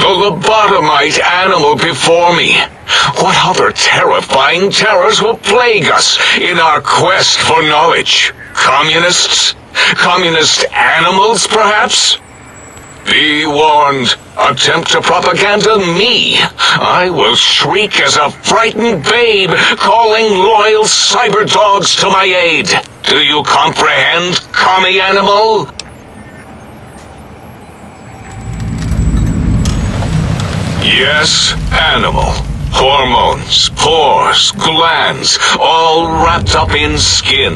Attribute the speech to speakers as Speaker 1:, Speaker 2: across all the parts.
Speaker 1: lobotomite animal before me. What other terrifying terrors will plague us in our quest for knowledge? Communists? Communist animals, perhaps? Be warned. Attempt to propaganda me. I will shriek as a frightened babe, calling loyal cyber dogs to my aid. Do you comprehend, commie animal? Yes, animal. Hormones, pores, glands, all wrapped up in skin.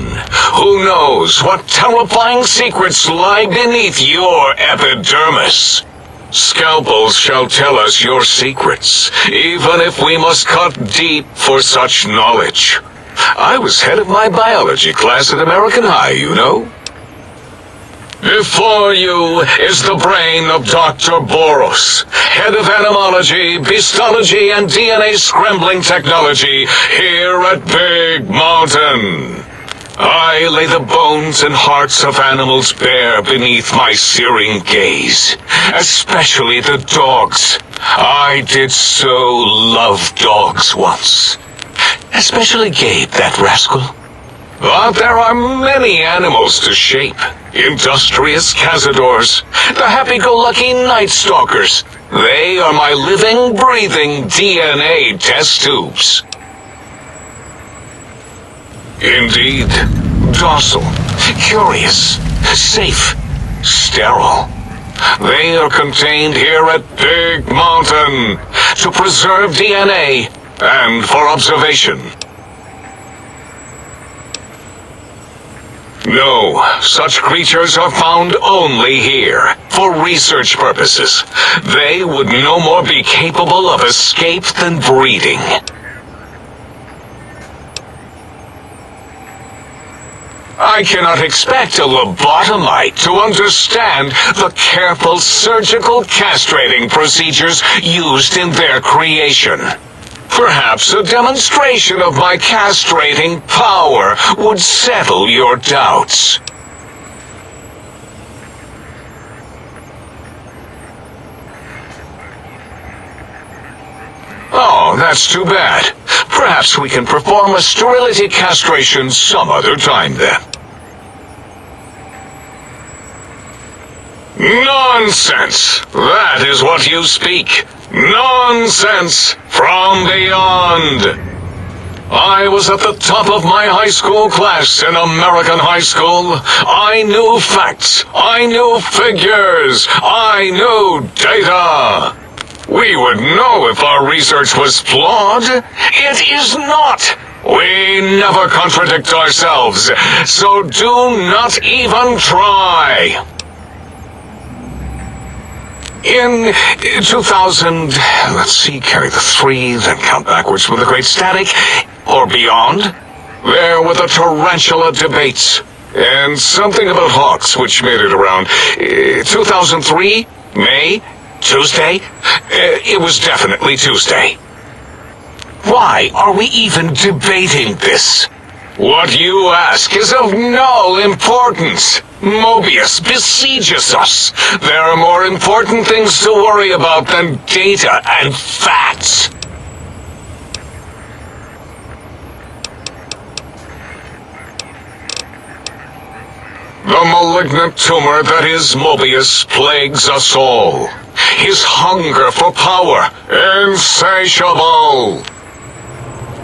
Speaker 1: Who knows what terrifying secrets lie beneath your epidermis? Scalpels shall tell us your secrets, even if we must cut deep for such knowledge. I was head of my biology class at American High, you know. Before you is the brain of Dr. Boros, head of animology, beastology, and DNA scrambling technology here at Big Mountain. I lay the bones and hearts of animals bare beneath my searing gaze, especially the dogs. I did so love dogs once. Especially Gabe, that rascal. But there are many animals to shape. Industrious cazadors, the happy-go-lucky night stalkers. They are my living, breathing DNA test tubes. Indeed, docile, curious, safe, sterile. They are contained here at Big Mountain to preserve DNA and for observation. No, such creatures are found only here, for research purposes. They would no more be capable of escape than breeding. I cannot expect a lobotomite to understand the careful surgical castrating procedures used in their creation. Perhaps a demonstration of my castrating power would settle your doubts. Oh, that's too bad. Perhaps we can perform a sterility castration some other time then. Nonsense! That is what you speak. Nonsense from beyond. I was at the top of my high school class in American high school. I knew facts. I knew figures. I knew data. We would know if our research was flawed. It is not. We never contradict ourselves, so do not even try. In 2000, let's see, carry the 3, then count backwards with a great static, or beyond, there were the tarantula debates, and something about hawks, which made it around 2003, May, Tuesday. It was definitely Tuesday. Why are we even debating this? What you ask is of no importance. Mobius besieges us. There are more important things to worry about than data and facts. The malignant tumor that is Mobius plagues us all. His hunger for power, insatiable.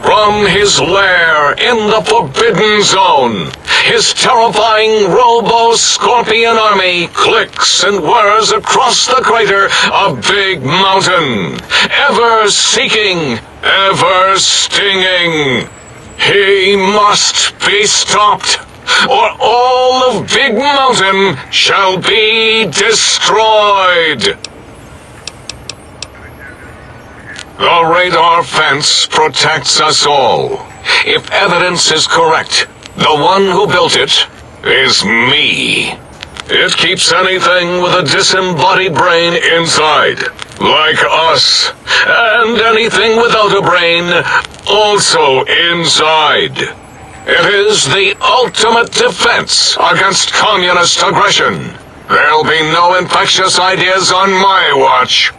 Speaker 1: From his lair in the Forbidden Zone, his terrifying robo-scorpion army clicks and whirs across the crater of Big Mountain, ever seeking, ever stinging. He must be stopped, or all of Big Mountain shall be destroyed. The radar fence protects us all. If evidence is correct, the one who built it is me. It keeps anything with a disembodied brain inside, like us, and anything without a brain also inside. It is the ultimate defense against communist aggression. There'll be no infectious ideas on my watch.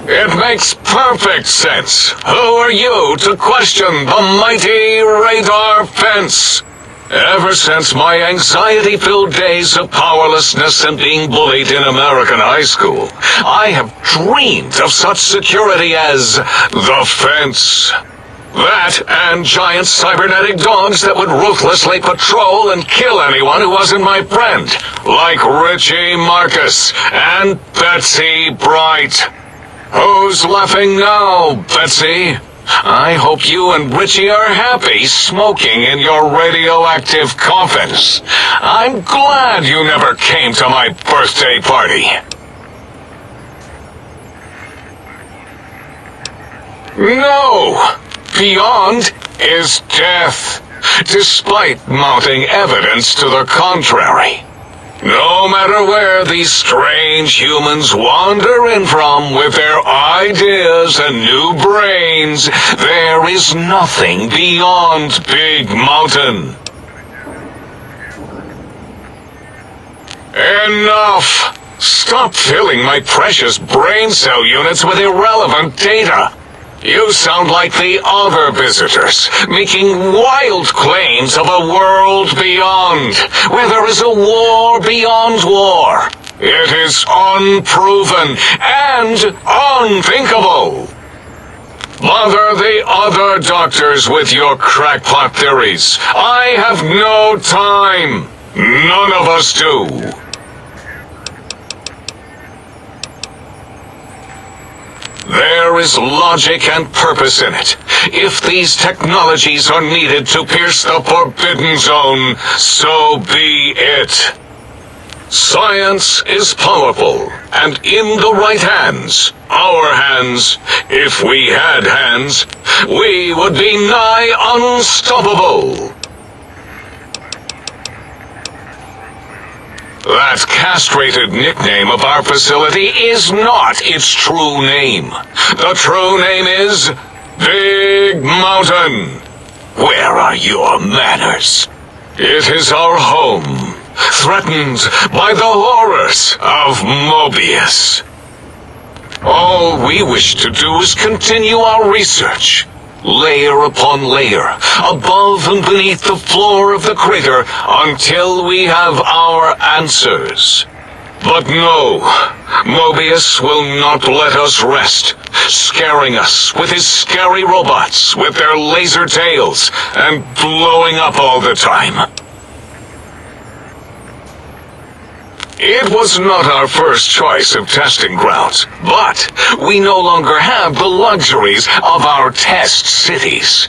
Speaker 1: It makes perfect sense. Who are you to question the mighty radar fence? Ever since my anxiety-filled days of powerlessness and being bullied in American high school, I have dreamed of such security as the fence. That and giant cybernetic dogs that would ruthlessly patrol and kill anyone who wasn't my friend, like Richie Marcus and Betsy Bright. Who's laughing now, Betsy? I hope you and Richie are happy smoking in your radioactive coffins. I'm glad you never came to my birthday party. No! Beyond is death, despite mounting evidence to the contrary. No matter where these strange humans wander in from with their ideas and new brains, there is nothing beyond Big Mountain. Enough! Stop filling my precious brain cell units with irrelevant data. You sound like the other visitors, making wild claims of a world beyond, where there is a war beyond war. It is unproven and unthinkable. Bother the other doctors with your crackpot theories. I have no time. None of us do. There is logic and purpose in it. If these technologies are needed to pierce the forbidden zone, so be it. Science is powerful, and in the right hands, our hands, if we had hands, we would be nigh unstoppable. That castrated nickname of our facility is not its true name. The true name is Big Mountain. Where are your manners? It is our home, threatened by the horrors of Mobius. All we wish to do is continue our research, layer upon layer, above and beneath the floor of the crater, until we have our answers. But no, Mobius will not let us rest, scaring us with his scary robots with their laser tails and blowing up all the time. It was not our first choice of testing grounds, but we no longer have the luxuries of our test cities.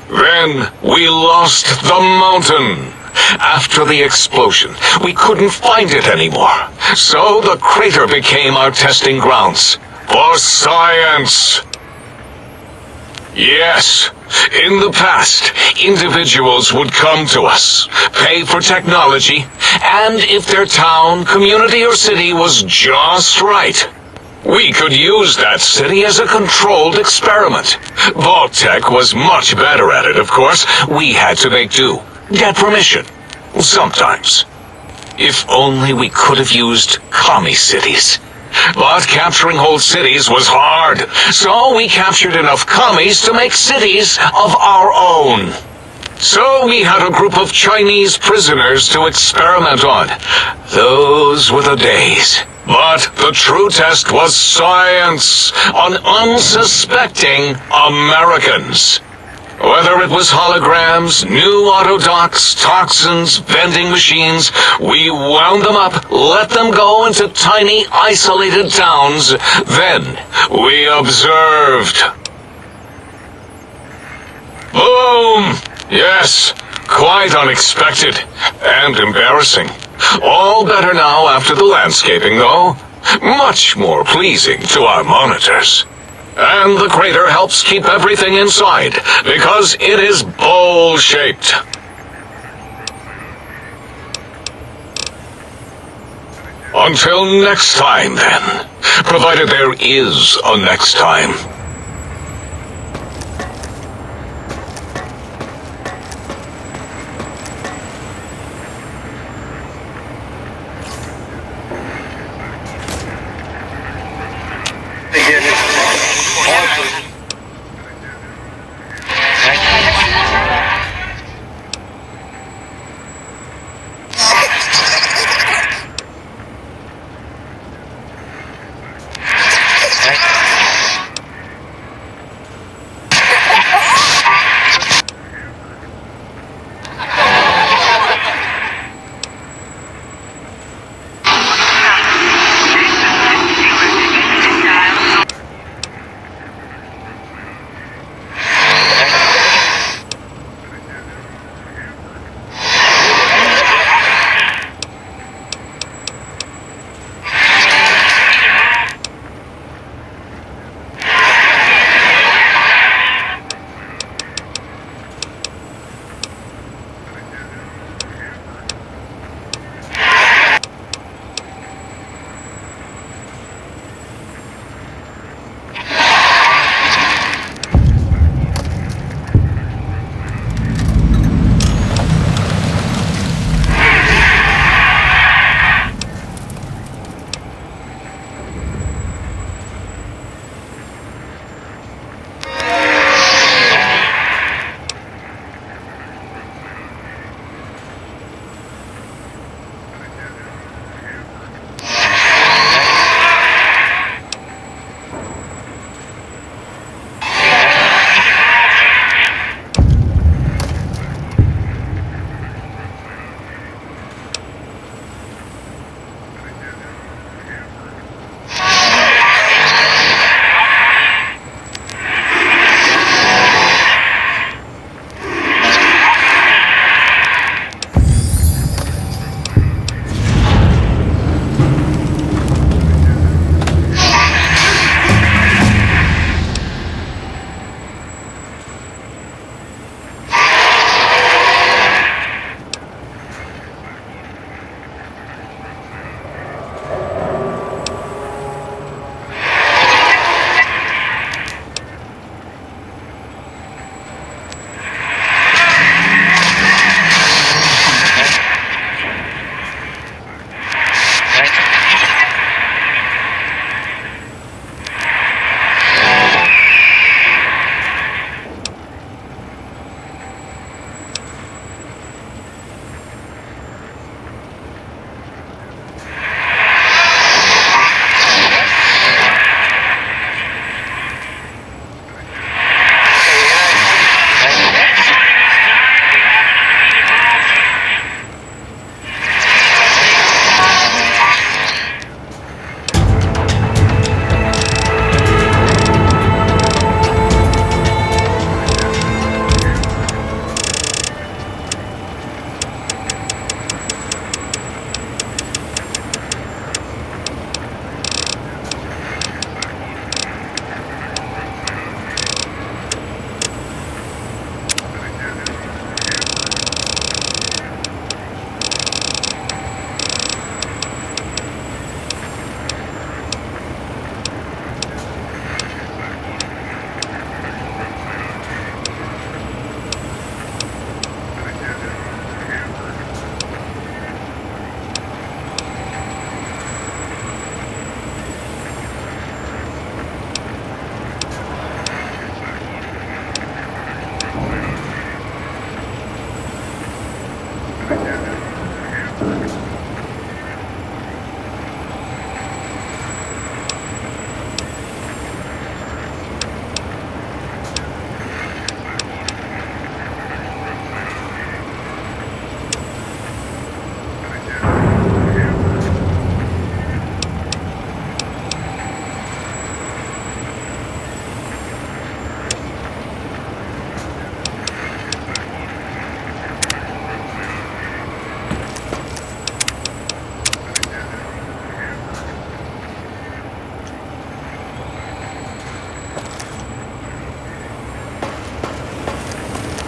Speaker 1: Then we lost the mountain. After the explosion, we couldn't find it anymore, so the crater became our testing grounds for science. Yes, in the past, individuals would come to us, pay for technology, and if their town, community, or city was just right, we could use that city as a controlled experiment. Vault-Tech was much better at it, of course. We had to make do, get permission, sometimes. If only we could have used commie cities. But capturing whole cities was hard, so we captured enough commies to make cities of our own. So we had a group of Chinese prisoners to experiment on. Those were the days. But the true test was science on unsuspecting Americans. Whether it was holograms, new autodocs, toxins, vending machines, we wound them up, let them go into tiny, isolated towns. Then we observed. Boom! Yes, quite unexpected and embarrassing. All better now after the landscaping, though. Much more pleasing to our monitors. And the crater helps keep everything inside, because it is bowl-shaped. Until next time, then. Provided there is a next time.
Speaker 2: Again.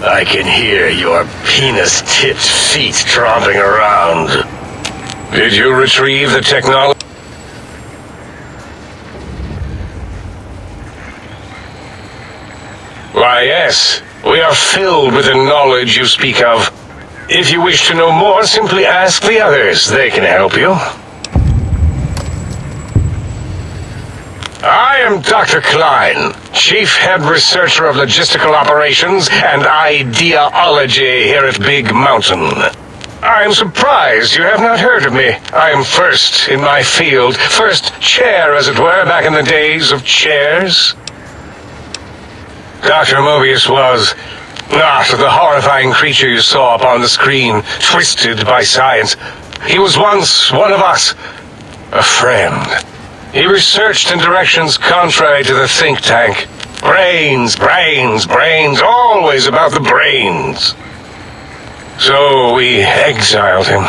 Speaker 2: I can hear your penis-tipped feet tromping around.
Speaker 1: Did you retrieve the technology? Why, yes. We are filled with the knowledge you speak of. If you wish to know more, simply ask the others. They can help you. I am Dr. Klein, Chief Head Researcher of Logistical Operations and Ideology here at Big Mountain. I am surprised you have not heard of me. I am first in my field, first chair, as it were, back in the days of chairs. Dr. Mobius was not the horrifying creature you saw upon the screen, twisted by science. He was once one of us, a friend. He researched in directions contrary to the think tank. Brains, brains, brains, always about the brains. So we exiled him.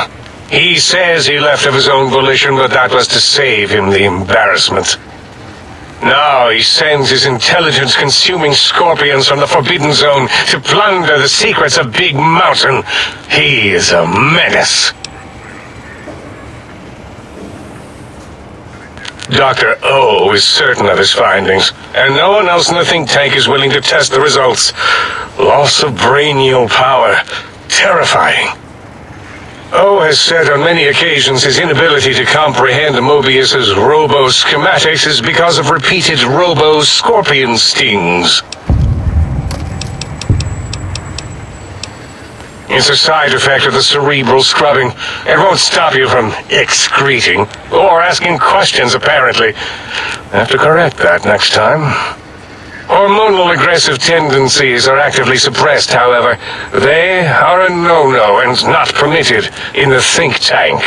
Speaker 1: He says he left of his own volition, but that was to save him the embarrassment. Now he sends his intelligence-consuming scorpions from the Forbidden Zone to plunder the secrets of Big Mountain. He is a menace. Dr. O is certain of his findings, and no one else in the think tank is willing to test the results. Loss of brainial power. Terrifying. O has said on many occasions his inability to comprehend Mobius's robo-schematics is because of repeated robo-scorpion stings. It's a side effect of the cerebral scrubbing. It won't stop you from excreting, or asking questions, apparently. I have to correct that next time. Hormonal aggressive tendencies are actively suppressed, however. They are a no-no and not permitted in the think tank.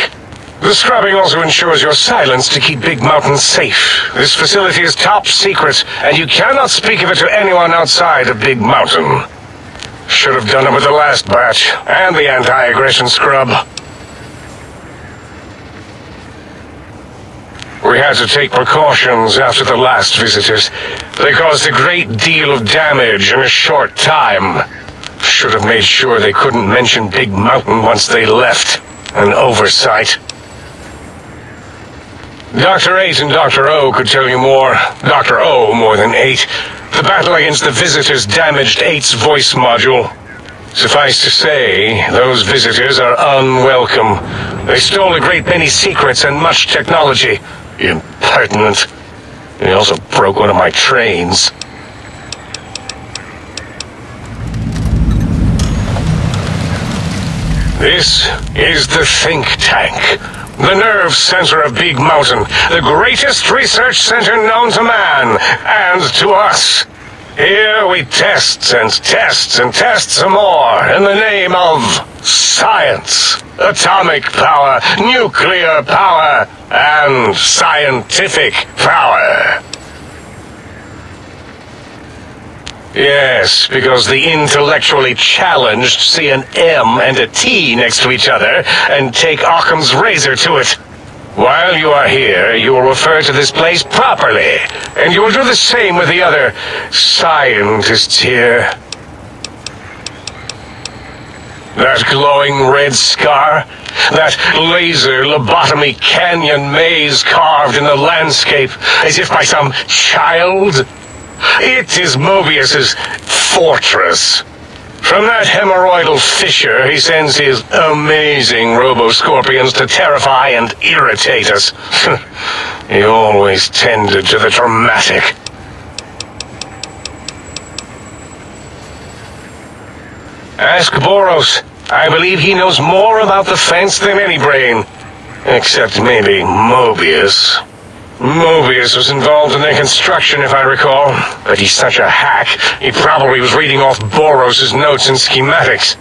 Speaker 1: The scrubbing also ensures your silence to keep Big Mountain safe. This facility is top secret, and you cannot speak of it to anyone outside of Big Mountain. Should have done it with the last batch, and the anti-aggression scrub. We had to take precautions after the last visitors. They caused a great deal of damage in a short time. Should have made sure they couldn't mention Big Mountain once they left. An oversight. Dr. 8 and Dr. O could tell you more. Dr. O more than 8. The battle against the visitors damaged 8's voice module. Suffice to say, those visitors are unwelcome. They stole a great many secrets and much technology. Impertinent. He also broke one of my trains. This is the think tank. The nerve center of Big Mountain. The greatest research center known to man, and to us. Here we test and test and test some more in the name of science, atomic power, nuclear power, and scientific power. Yes, because the intellectually challenged see an M and a T next to each other and take Occam's razor to it. While you are here, you will refer to this place properly, and you will do the same with the other scientists here. That glowing red scar, that laser lobotomy canyon maze carved in the landscape as if by some child. It is Mobius's fortress. From that hemorrhoidal fissure, he sends his amazing robo-scorpions to terrify and irritate us. He always tended to the dramatic. Ask Boros. I believe he knows more about the fence than any brain. Except maybe Mobius. Mobius was involved in their construction, if I recall. But he's such a hack, he probably was reading off Boros' notes and schematics.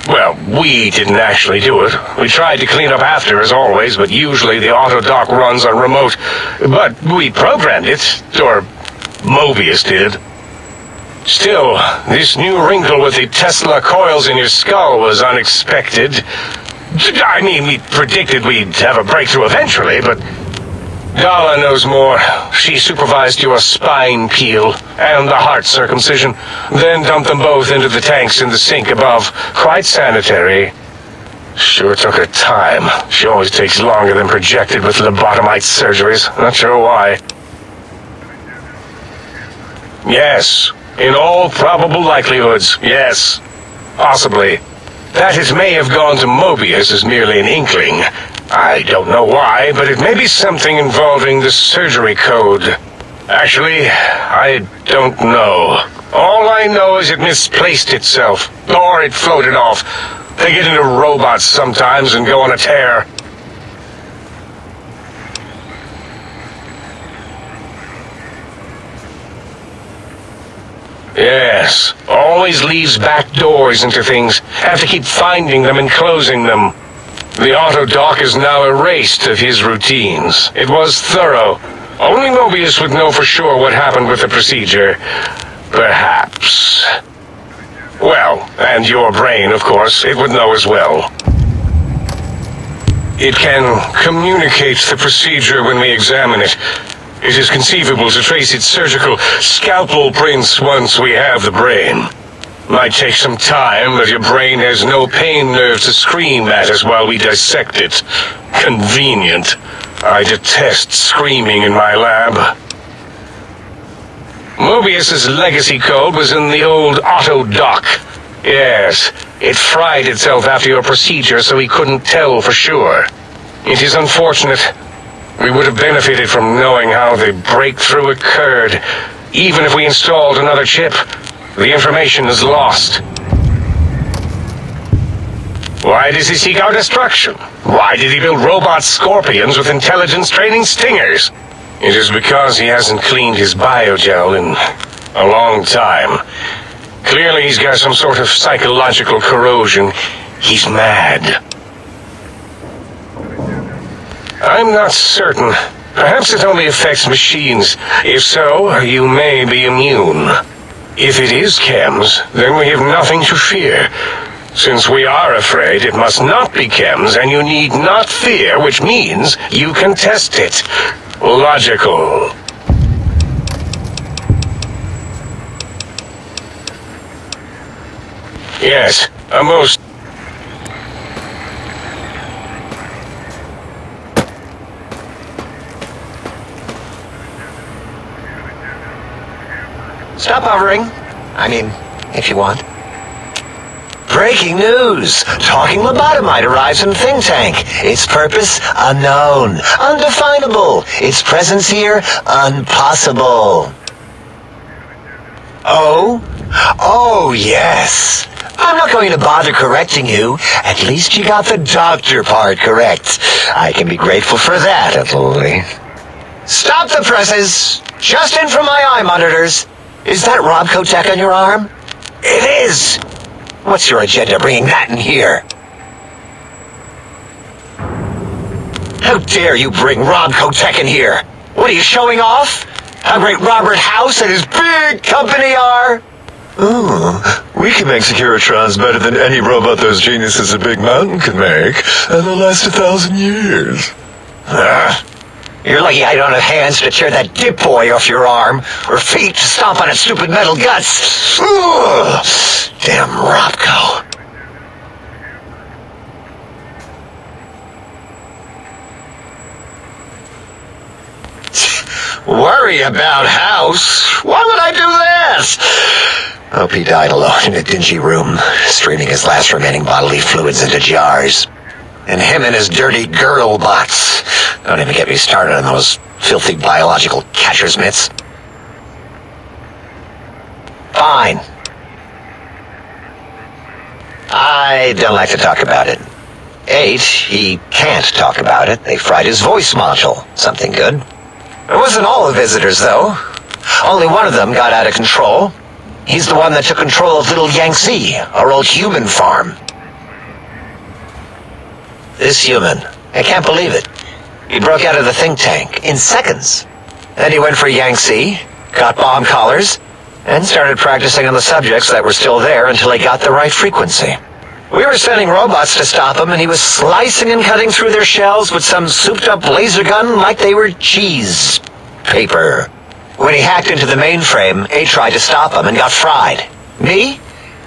Speaker 1: Well, we didn't actually do it. We tried to clean up after, as always, but usually the auto-dock runs on remote. But we programmed it, or Mobius did. Still, this new wrinkle with the Tesla coils in your skull was unexpected. I mean, we predicted we'd have a breakthrough eventually, but
Speaker 2: Dala knows more. She supervised your spine peel and the heart circumcision, then dumped them both into the tanks in the sink above. Quite sanitary. Sure took her time. She always takes longer than projected with lobotomite surgeries. Not sure why. Yes. In all probable likelihoods, yes. Possibly. That it may have gone to Mobius is merely an inkling. I don't know why, but it may be something involving the surgery code. Actually, I don't know. All I know is it misplaced itself, or it floated off. They get into robots sometimes and go on a tear. Yes, always leaves back doors into things. Have to keep finding them and closing them. The auto-dock is now erased of his routines. It was thorough. Only Mobius would know for sure what happened with the procedure. Perhaps. Well, and your brain, of course, it would know as well. It can communicate the procedure when we examine it. It is conceivable to trace its surgical scalpel prints once we have the brain. Might take some time, but your brain has no pain nerve to scream at us while we dissect it. Convenient. I detest screaming in my lab. Mobius's legacy code was in the old auto-dock. Yes, it fried itself after your procedure, so he couldn't tell for sure. It is unfortunate. We would have benefited from knowing how the breakthrough occurred. Even if we installed another chip, the information is lost. Why does he seek our destruction? Why did he build robot scorpions with intelligence training stingers? It is because he hasn't cleaned his biogel in a long time. Clearly he's got some sort of psychological corrosion. He's mad. I'm not certain. Perhaps it only affects machines. If so, you may be immune. If it is chems, then we have nothing to fear. Since we are afraid, it must not be chems, and you need not fear, which means you can test it. Logical. Yes, a most...
Speaker 3: Stop hovering. I mean, if you want. Breaking news! Talking lobotomite arrives in think tank. Its purpose, unknown. Undefinable. Its presence here, impossible. Oh? Oh, yes. I'm not going to bother correcting you. At least you got the doctor part correct. I can be grateful for that, at least. Stop the presses! Just in from my eye monitors. Is that Robco tech on your arm? It is! What's your agenda bringing that in here? How dare you bring Robco tech in here? What are you showing off? How great Robert House and his big company are?
Speaker 4: Ooh, we can make Securitrons better than any robot those geniuses at Big Mountain can make, and they'll last 1,000 years.
Speaker 3: You're lucky I don't have hands to tear that dip boy off your arm, or feet to stomp on its stupid metal guts. Ugh, damn Robco. Worry about House? Why would I do this? Hope he died alone in a dingy room, straining his last remaining bodily fluids into jars. And him and his dirty girdle bots. Don't even get me started on those filthy biological catcher's mitts. Fine. I don't like to talk about it. 8, he can't talk about it. They fried his voice module. Something good. It wasn't all the visitors, though. Only one of them got out of control. He's the one that took control of Little Yangtze, our old human farm. This human, I can't believe it. He broke out of the think tank in seconds. Then he went for Yangtze, got bomb collars, and started practicing on the subjects that were still there until he got the right frequency. We were sending robots to stop him, and he was slicing and cutting through their shells with some souped-up laser gun like they were cheese paper. When he hacked into the mainframe, A tried to stop him and got fried. Me?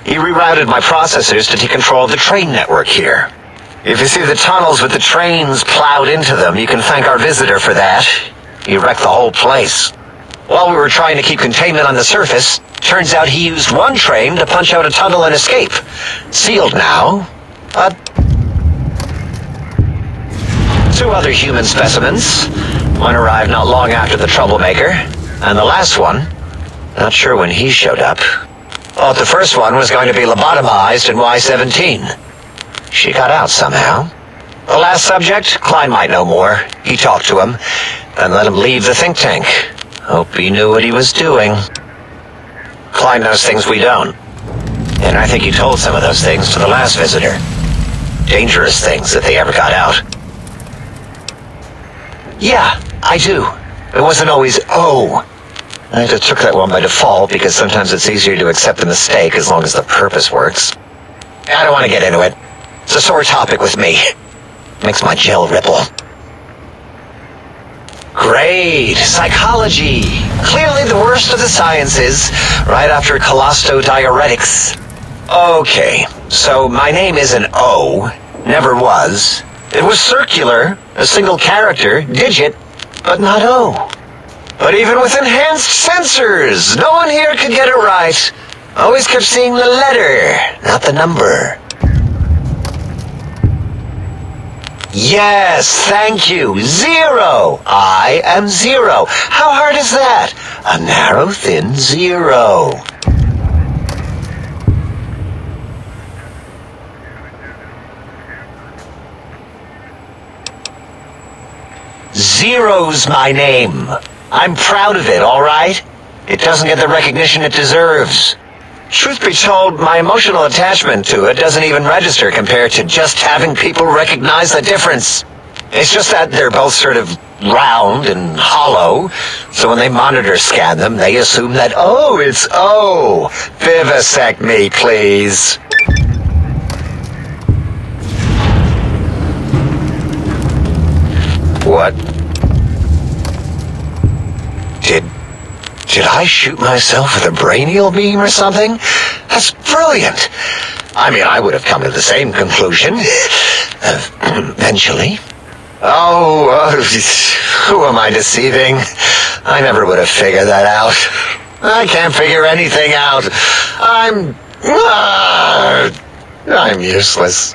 Speaker 3: He rerouted my processors to take control of the train network here. If you see the tunnels with the trains plowed into them, you can thank our visitor for that. He wrecked the whole place. While we were trying to keep containment on the surface, turns out he used one train to punch out a tunnel and escape. Sealed now, but 2 other human specimens. One arrived not long after the troublemaker, and the last one, not sure when he showed up. Thought the first one was going to be lobotomized in Y-17. She got out somehow. The last subject, Klein might know more. He talked to him, and let him leave the think tank. Hope he knew what he was doing. Klein knows things we don't. And I think he told some of those things to the last visitor. Dangerous things if they ever got out. Yeah, I do. It wasn't always O. I just took that one by default because sometimes it's easier to accept the mistake as long as the purpose works. I don't want to get into it. It's a sore topic with me. Makes my gel ripple. Great. Psychology. Clearly the worst of the sciences, right after colostodiuretics. Okay, so my name is an O. Never was. It was circular, a single character, digit, but not O. But even with enhanced sensors, no one here could get it right. Always kept seeing the letter, not the number. Yes, thank you. 0. I am 0. How hard is that? A narrow, thin 0. Zero's my name. I'm proud of it, all right? It doesn't get the recognition it deserves. Truth be told, my emotional attachment to it doesn't even register compared to just having people recognize the difference. It's just that they're both sort of round and hollow, so when they monitor scan them, they assume that, oh, it's O. Vivisect me, please. What? Did I shoot myself with a brainial beam or something? That's brilliant. I mean, I would have come to the same conclusion. Eventually. Who am I deceiving? I never would have figured that out. I can't figure anything out. I'm useless.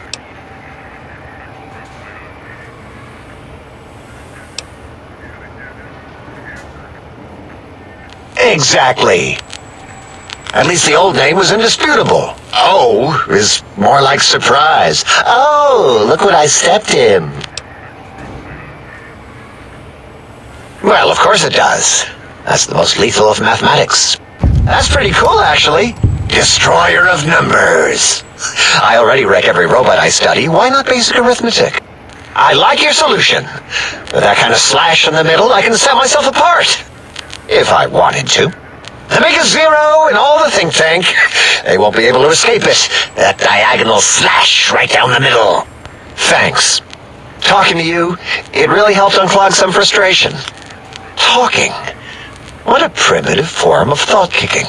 Speaker 3: Exactly. At least the old name was indisputable. O is more like surprise. Oh, look what I stepped in. Well, of course it does. That's the most lethal of mathematics. That's pretty cool, actually. Destroyer of numbers. I already wreck every robot I study. Why not basic arithmetic? I like your solution. With that kind of slash in the middle, I can set myself apart. If I wanted to. Make a 0 in all the think tank. They won't be able to escape it. That diagonal slash right down the middle. Thanks. Talking to you, it really helped unclog some frustration. Talking. What a primitive form of thought kicking.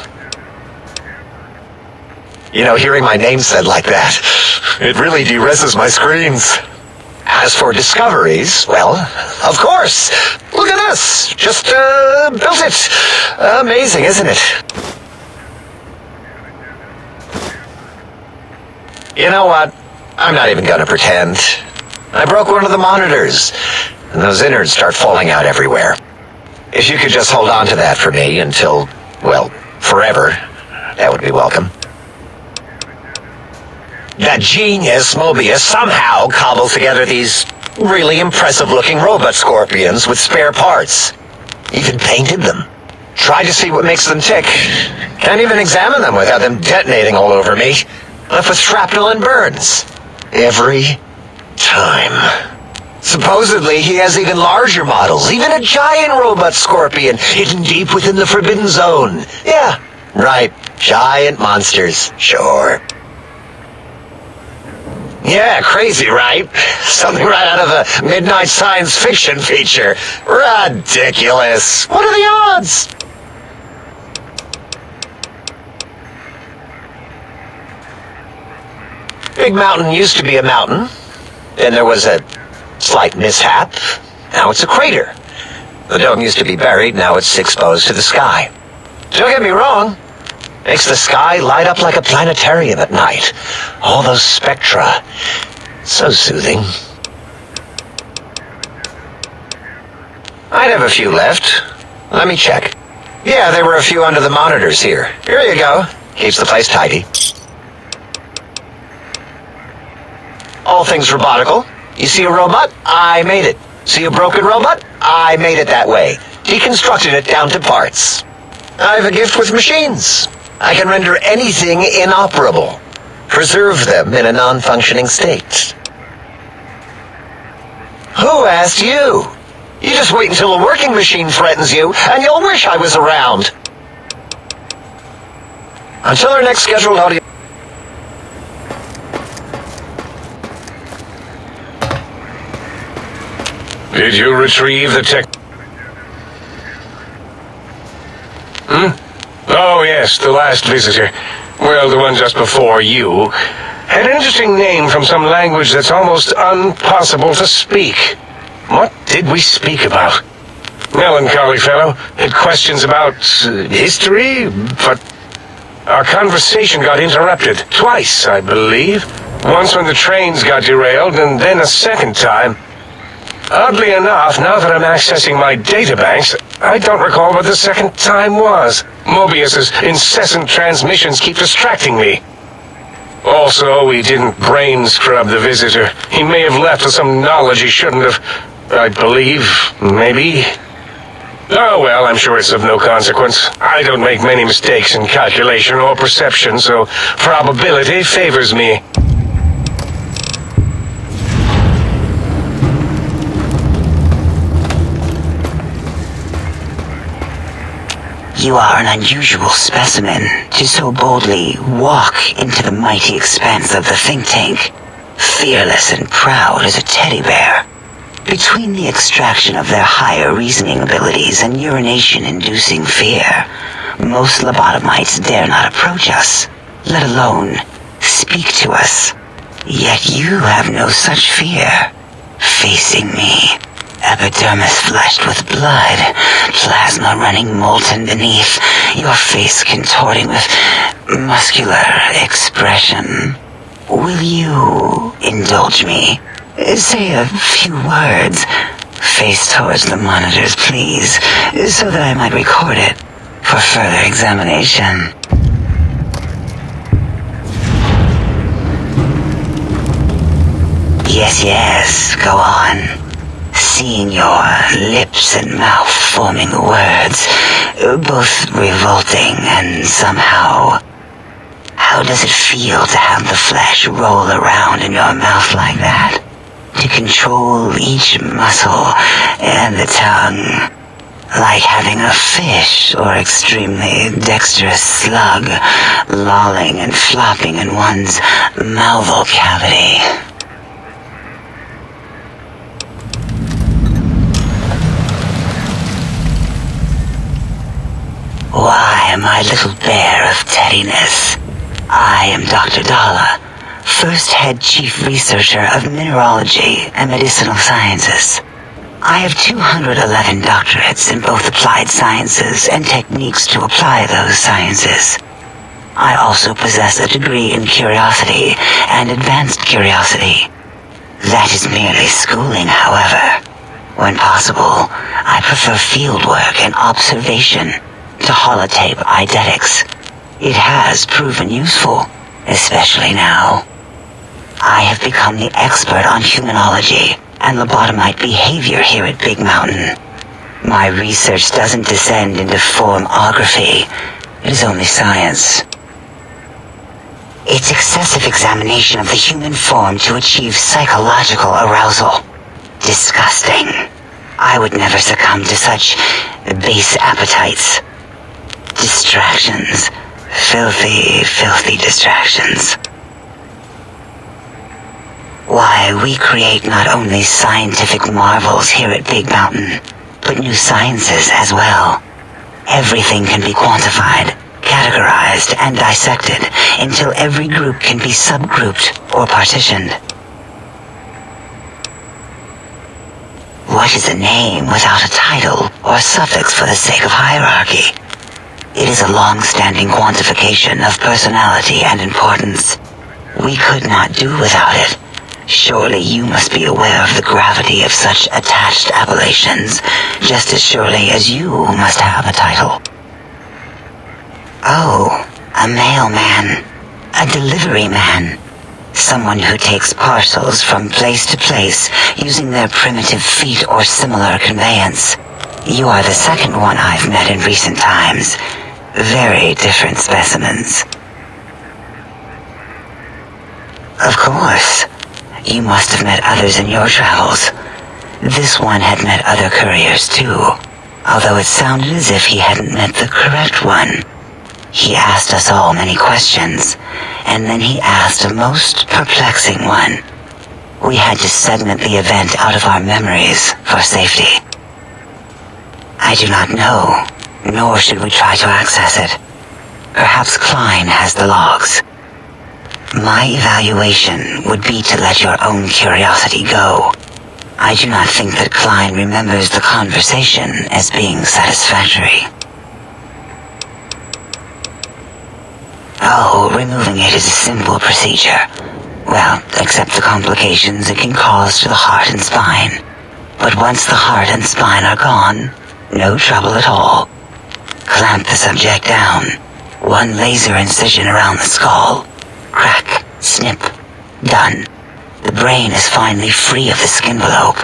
Speaker 3: You know, hearing my name said like that, it really de-reses my screens. As for discoveries, well, of course. Look at this. Just built it. Amazing, isn't it? You know what? I'm not even gonna pretend. I broke one of the monitors, and those innards start falling out everywhere. If you could just hold on to that for me until, well, forever, that would be welcome. That genius Mobius somehow cobbled together these really impressive-looking robot scorpions with spare parts. Even painted them. Tried to see what makes them tick. Can't even examine them without them detonating all over me. Left with shrapnel and burns. Every time. Supposedly, he has even larger models, even a giant robot scorpion hidden deep within the Forbidden Zone. Yeah, right. Giant monsters, sure. Yeah, crazy, right? Something right out of a midnight science fiction feature. Ridiculous. What are the odds? Big Mountain used to be a mountain. Then there was a slight mishap. Now it's a crater. The dome used to be buried, now it's exposed to the sky. Don't get me wrong. Makes the sky light up like a planetarium at night. All those spectra. So soothing. I'd have a few left. Let me check. Yeah, there were a few under the monitors here. Here you go. Keeps the place tidy. All things robotical. You see a robot? I made it. See a broken robot? I made it that way. Deconstructed it down to parts. I have a gift with machines. I can render anything inoperable. Preserve them in a non-functioning state. Who asked you? You just wait until a working machine threatens you, and you'll wish I was around. Until our next scheduled audio...
Speaker 2: Did you retrieve the tech... Oh, yes, the last visitor. Well, the one just before you. Had an interesting name from some language that's almost impossible to speak. What did we speak about? Melancholy fellow. Had questions about history, but our conversation got interrupted. Twice, I believe. Once when the trains got derailed, and then a second time. Oddly enough, now that I'm accessing my databanks, I don't recall what the second time was. Mobius's incessant transmissions keep distracting me. Also, we didn't brain scrub the visitor. He may have left with some knowledge he shouldn't have. I believe, maybe. Oh well, I'm sure it's of no consequence. I don't make many mistakes in calculation or perception, so probability favors me.
Speaker 5: You are an unusual specimen to so boldly walk into the mighty expanse of the think tank, fearless and proud as a teddy bear. Between the extraction of their higher reasoning abilities and urination-inducing fear, most lobotomites dare not approach us, let alone speak to us. Yet you have no such fear. Facing me, epidermis flushed with blood, plasma running molten beneath, your face contorting with muscular expression. Will you indulge me? Say a few words. Face towards the monitors, please, so that I might record it for further examination. Yes, go on. Seeing your lips and mouth forming the words, both revolting and somehow... How does it feel to have the flesh roll around in your mouth like that? To control each muscle and the tongue, like having a fish or extremely dexterous slug lolling and flopping in one's malval cavity. Why, my little bear of teddiness, I am Dr. Dalla, first head chief researcher of mineralogy and medicinal sciences. I have 211 doctorates in both applied sciences and techniques to apply those sciences. I also possess a degree in curiosity and advanced curiosity. That is merely schooling, however. When possible, I prefer fieldwork and observation to holotape eidetics. It has proven useful, especially now. I have become the expert on humanology and lobotomite behavior here at Big Mountain. My research doesn't descend into formography. It is only science. It's excessive examination of the human form to achieve psychological arousal. Disgusting. I would never succumb to such base appetites. Distractions. Filthy, filthy distractions. why we create not only scientific marvels here at Big Mountain, but new sciences as well. Everything can be quantified, categorized, and dissected until every group can be subgrouped or partitioned. What is a name without a title or suffix for the sake of hierarchy? It is a long-standing quantification of personality and importance. We could not do without it. Surely you must be aware of the gravity of such attached appellations, just as surely as you must have a title. Oh, a mailman, a delivery man, someone who takes parcels from place to place using their primitive feet or similar conveyance. You are the second one I've met in recent times. Very different specimens. Of course. You must have met others in your travels. This one had met other couriers too, although it sounded as if he hadn't met the correct one. He asked us all many questions, and then he asked a most perplexing one. We had to segment the event out of our memories for safety. I do not know, nor should we try to access it. Perhaps Klein has the logs. My evaluation would be to let your own curiosity go. I do not think that Klein remembers the conversation as being satisfactory. Oh, removing it is a simple procedure. Well, except the complications it can cause to the heart and spine. But once the heart and spine are gone, no trouble at all. Clamp the subject down. One laser incision around the skull. Crack, snip, done. The brain is finally free of the skin envelope,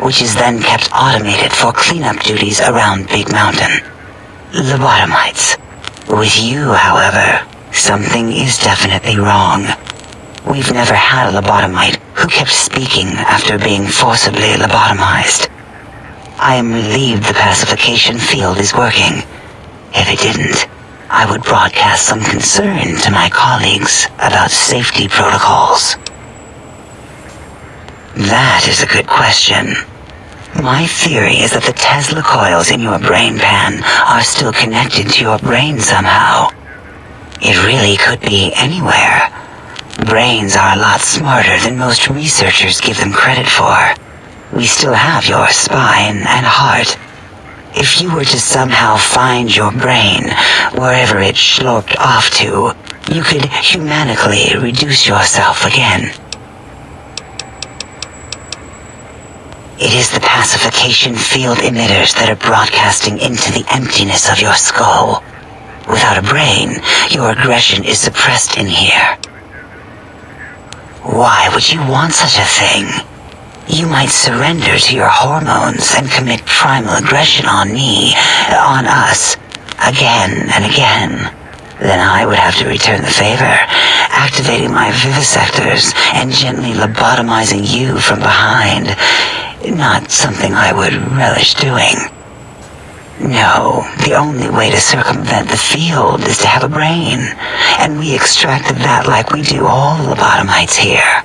Speaker 5: which is then kept automated for cleanup duties around Big Mountain. Lobotomites. With you, however, something is definitely wrong. We've never had a lobotomite who kept speaking after being forcibly lobotomized. I am relieved the pacification field is working. If it didn't, I would broadcast some concern to my colleagues about safety protocols. That is a good question. My theory is that the Tesla coils in your brain pan are still connected to your brain somehow. It really could be anywhere. Brains are a lot smarter than most researchers give them credit for. We still have your spine and heart. If you were to somehow find your brain, wherever it sloped off to, you could humanically reduce yourself again. It is the pacification field emitters that are broadcasting into the emptiness of your skull. Without a brain, your aggression is suppressed in here. Why would you want such a thing? You might surrender to your hormones and commit primal aggression on me, on us, again and again. Then I would have to return the favor, activating my vivisectors and gently lobotomizing you from behind. Not something I would relish doing. No, the only way to circumvent the field is to have a brain, and we extracted that like we do all lobotomites here.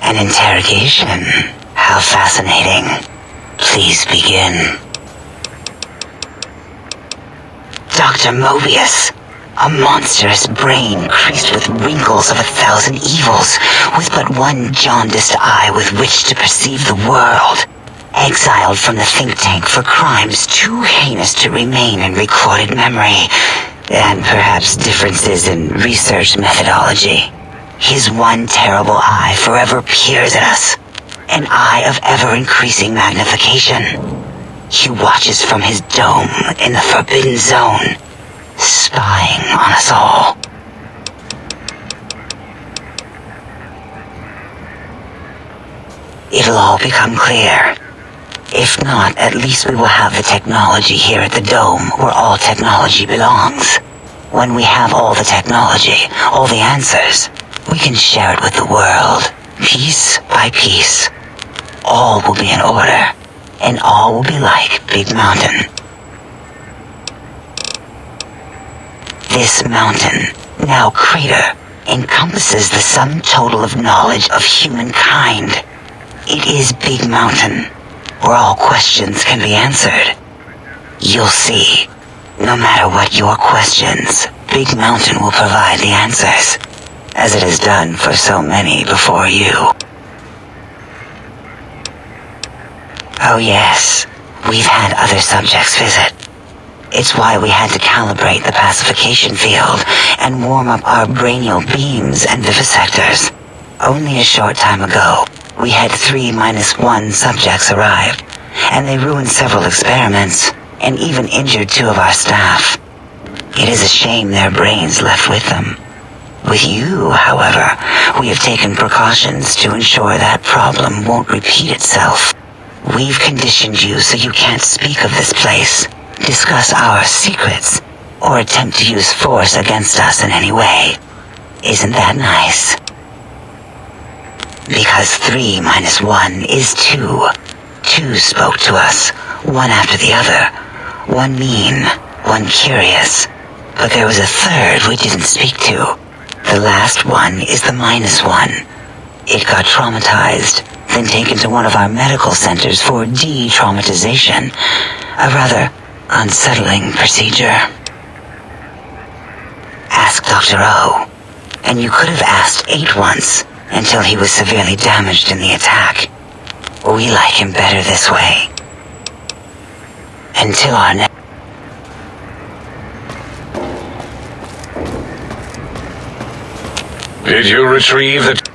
Speaker 5: An interrogation? How fascinating. Please begin. Dr. Mobius, a monstrous brain creased with wrinkles of 1,000 evils, with but one jaundiced eye with which to perceive the world. Exiled from the think tank for crimes too heinous to remain in recorded memory, and perhaps differences in research methodology. His one terrible eye forever peers at us, an eye of ever-increasing magnification. He watches from his dome in the Forbidden Zone, spying on us all. It'll all become clear. If not, at least we will have the technology here at the Dome where all technology belongs. When we have all the technology, all the answers, we can share it with the world, piece by piece. All will be in order, and all will be like Big Mountain. This mountain, now crater, encompasses the sum total of knowledge of humankind. It is Big Mountain, where all questions can be answered. You'll see, no matter what your questions, Big Mountain will provide the answers, as it has done for so many before you. Oh yes, we've had other subjects visit. It's why we had to calibrate the pacification field and warm up our brainial beams and vivisectors. Only a short time ago, we had 3-1 subjects arrive, and they ruined several experiments, and even injured 2 of our staff. It is a shame their brains left with them. With you, however, we have taken precautions to ensure that problem won't repeat itself. We've conditioned you so you can't speak of this place, discuss our secrets, or attempt to use force against us in any way. Isn't that nice? Because 3-1 is 2. 2 spoke to us, one after the other. One mean, one curious. But there was a third we didn't speak to. The last one is the -1. It got traumatized, then taken to one of our medical centers for de-traumatization. A rather unsettling procedure. Ask Dr. O. And you could have asked 8 once, until he was severely damaged in the attack. We like him better this way. Until our next...
Speaker 2: Did you retrieve the...